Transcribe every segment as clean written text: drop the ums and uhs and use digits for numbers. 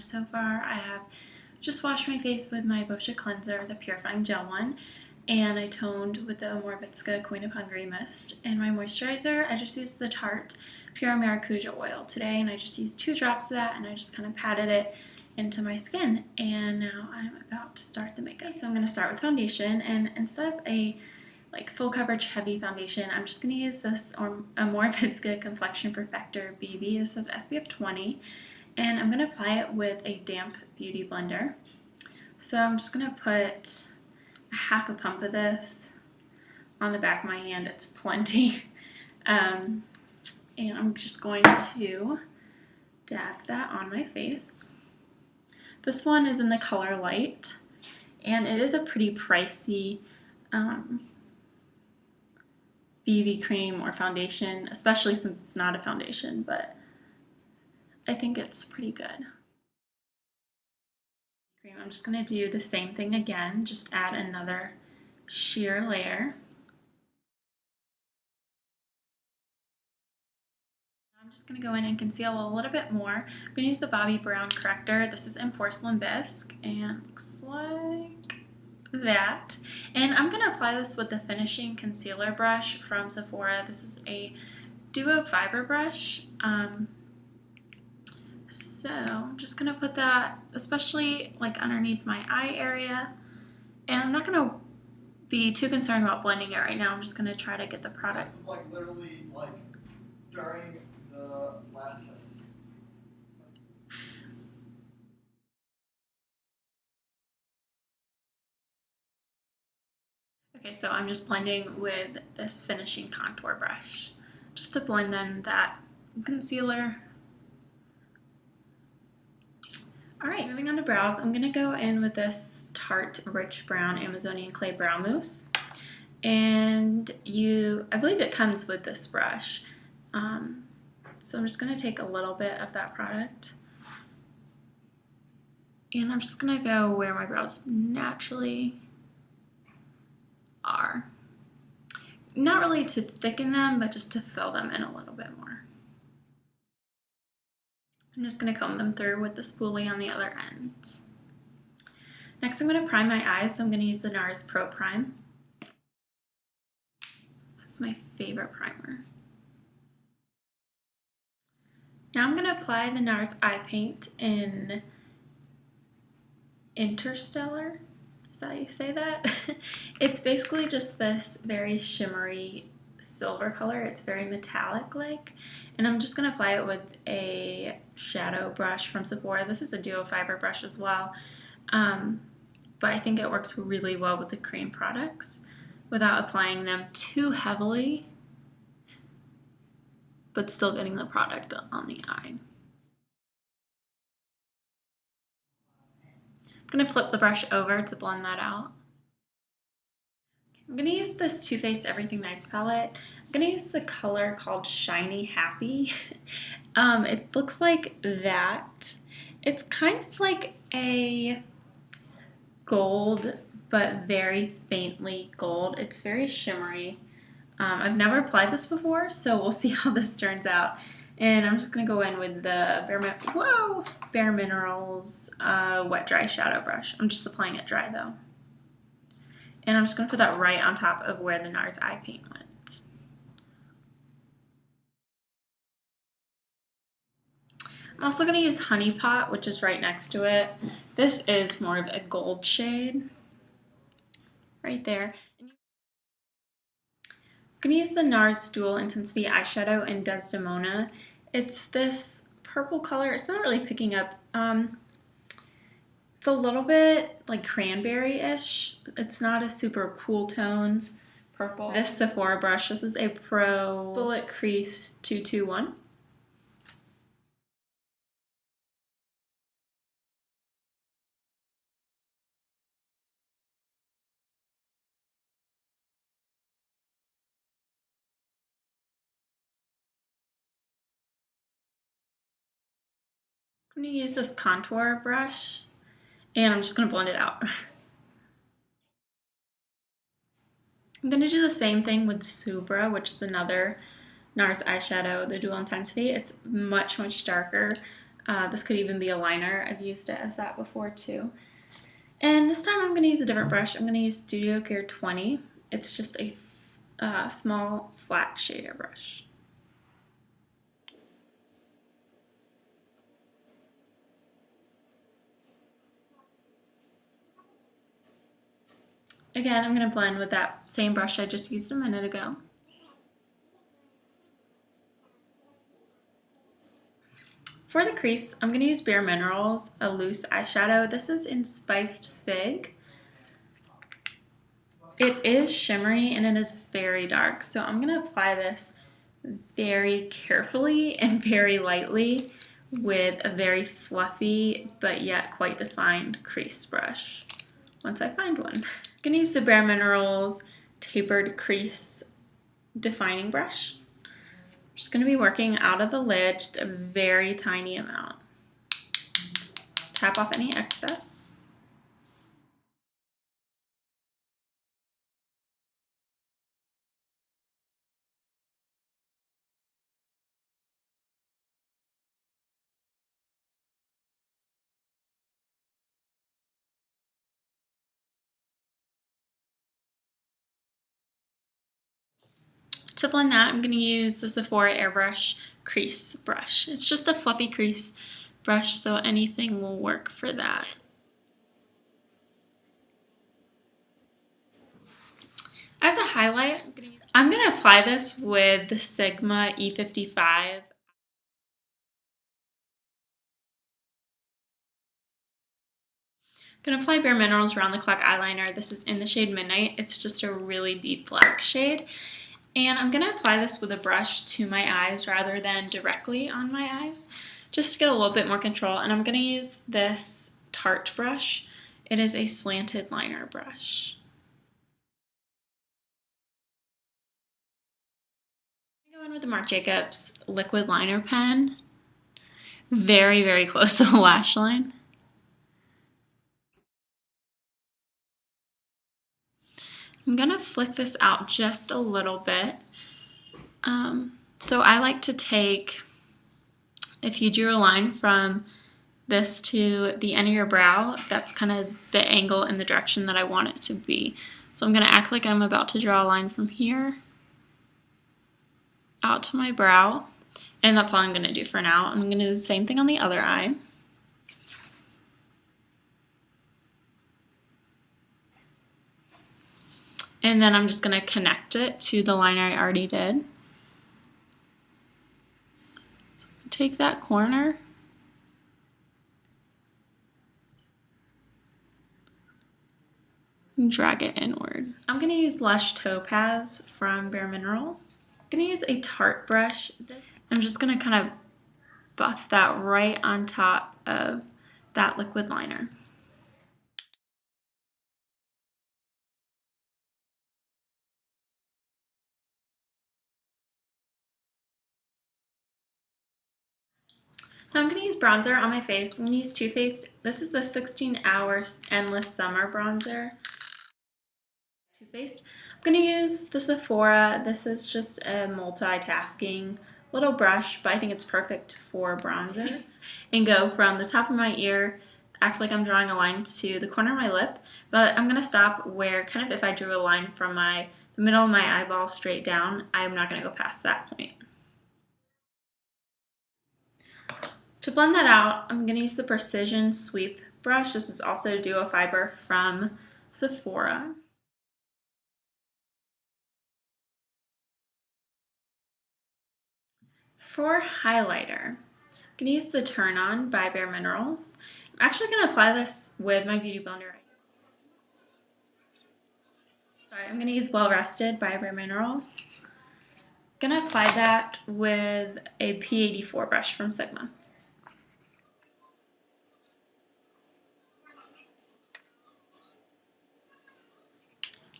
so far. I have just washed my face with my Boscia cleanser, the purifying gel one, and I toned with the Morbitska Queen of Hungary mist. And my moisturizer, I just used the Tarte Pure Maracuja oil today, and I just used 2 drops of that, and I just kind of patted it into my skin. And now I'm about to start the makeup. So I'm going to start with foundation, and instead of a full coverage heavy foundation, I'm just going to use this a Morbitska Complexion Perfector BB. This is SPF 20, and I'm going to apply it with a damp beauty blender. So I'm just going to put half a pump of this on the back of my hand. It's plenty. And I'm just going to dab that on my face. This one is in the color Light, and it is a pretty pricey BB cream or foundation, especially since it's not a foundation, but I think it's pretty good. I'm just going to do the same thing again, just add another sheer layer. I'm just going to go in and conceal a little bit more. I'm going to use the Bobbi Brown corrector. This is in Porcelain Bisque, and it looks like that. And I'm going to apply this with the finishing concealer brush from Sephora. This is a Duo Fiber brush. So I'm just going to put that especially underneath my eye area, and I'm not going to be too concerned about blending it right now. I'm just going to try to get the product. This is literally during the last time. Okay, so I'm just blending with this finishing contour brush just to blend in that concealer. Alright, moving on to brows, I'm going to go in with this Tarte Rich Brown Amazonian Clay Brow Mousse. And I believe it comes with this brush. So I'm just going to take a little bit of that product. And I'm just going to go where my brows naturally are. Not really to thicken them, but just to fill them in a little bit more. I'm just going to comb them through with the spoolie on the other ends. Next, I'm going to prime my eyes, so I'm going to use the NARS Pro Prime. This is my favorite primer. Now I'm going to apply the NARS Eye Paint in Interstellar. Is that how you say that? It's basically just this very shimmery silver color. It's very metallic-like, and I'm just going to apply it with a shadow brush from Sephora. This is a Duo Fiber brush as well, but I think it works really well with the cream products without applying them too heavily, but still getting the product on the eye. I'm going to flip the brush over to blend that out. I'm going to use this Too Faced Everything Nice palette. I'm going to use the color called Shiny Happy. It looks like that. It's kind of like a gold, but very faintly gold. It's very shimmery. I've never applied this before, so we'll see how this turns out. And I'm just going to go in with the Bare Minerals Wet Dry Shadow Brush. I'm just applying it dry though. And I'm just going to put that right on top of where the NARS Eye Paint went. I'm also going to use Honey Pot, which is right next to it. This is more of a gold shade. Right there. I'm going to use the NARS Dual Intensity Eyeshadow in Desdemona. It's this purple color. It's not really picking up. It's a little bit like cranberry-ish. It's not a super cool tones purple. This Sephora brush, this is a Pro Bullet Crease 221. I'm going to use this contour brush, and I'm just going to blend it out. I'm going to do the same thing with Subra, which is another NARS eyeshadow, the Dual Intensity. It's much, much darker. This could even be a liner. I've used it as that before too. And this time I'm going to use a different brush. I'm going to use Studio Gear 20. It's just a small flat shader brush. Again, I'm going to blend with that same brush I just used a minute ago. For the crease, I'm going to use Bare Minerals, a loose eyeshadow. This is in Spiced Fig. It is shimmery and it is very dark, so I'm going to apply this very carefully and very lightly with a very fluffy but yet quite defined crease brush once I find one. I'm going to use the Bare Minerals Tapered Crease Defining Brush. I'm just going to be working out of the lid, just a very tiny amount. Tap off any excess. To blend that, I'm going to use the Sephora Airbrush Crease Brush. It's just a fluffy crease brush, so anything will work for that. As a highlight, I'm going to apply this with the Sigma E55. I'm going to apply Bare Minerals Round the Clock eyeliner. This is in the shade Midnight. It's just a really deep black shade. And I'm going to apply this with a brush to my eyes rather than directly on my eyes, just to get a little bit more control. And I'm going to use this Tarte brush. It is a slanted liner brush. I'm going to go in with the Marc Jacobs liquid liner pen, very, very close to the lash line. I'm going to flick this out just a little bit. So I like to take, if you drew a line from this to the end of your brow, that's kind of the angle in the direction that I want it to be. So I'm going to act like I'm about to draw a line from here out to my brow, and that's all I'm going to do for now. I'm going to do the same thing on the other eye. And then I'm just going to connect it to the line I already did. So take that corner and drag it inward. I'm going to use Lush Topaz from Bare Minerals. I'm going to use a Tarte brush. I'm just going to kind of buff that right on top of that liquid liner. Now I'm going to use bronzer on my face. I'm going to use Too Faced. This is the 16 Hours Endless Summer Bronzer. Too Faced. I'm going to use the Sephora. This is just a multitasking little brush, but I think it's perfect for bronzers. And go from the top of my ear, act like I'm drawing a line to the corner of my lip, but I'm going to stop where kind of if I drew a line from the middle of my eyeball straight down, I'm not going to go past that point. To blend that out, I'm going to use the Precision Sweep brush. This is also Duo Fiber from Sephora. For highlighter, I'm going to use the Turn On by Bare Minerals. I'm actually going to apply this with my Beauty Blender. Sorry, I'm going to use Well Rested by Bare Minerals. I'm going to apply that with a P84 brush from Sigma.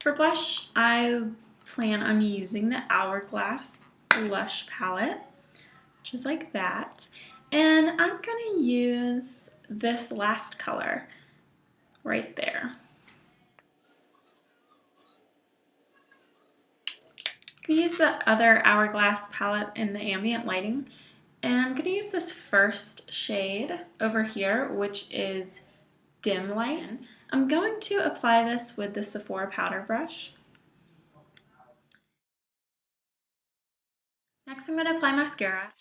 For blush, I plan on using the Hourglass Blush palette, which is like that. And I'm going to use this last color right there. I use the other Hourglass palette in the ambient lighting, And I'm going to use this first shade over here, which is Dim Light. I'm going to apply this with the Sephora powder brush. Next, I'm going to apply mascara.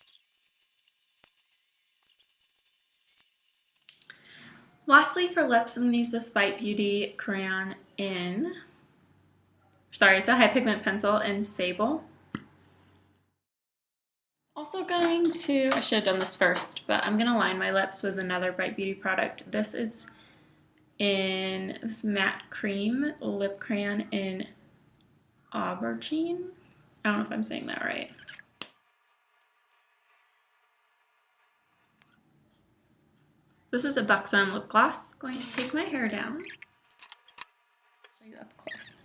Lastly, for lips, I'm going to use this Bite Beauty crayon in, it's a high pigment pencil in Sable. Also going to, I should have done this first, but I'm going to line my lips with another Bite Beauty product. This is in this matte cream lip crayon in Aubergine. I don't know if I'm saying that right. This is a Buxom lip gloss. I'm going to take my hair down. Show you up close.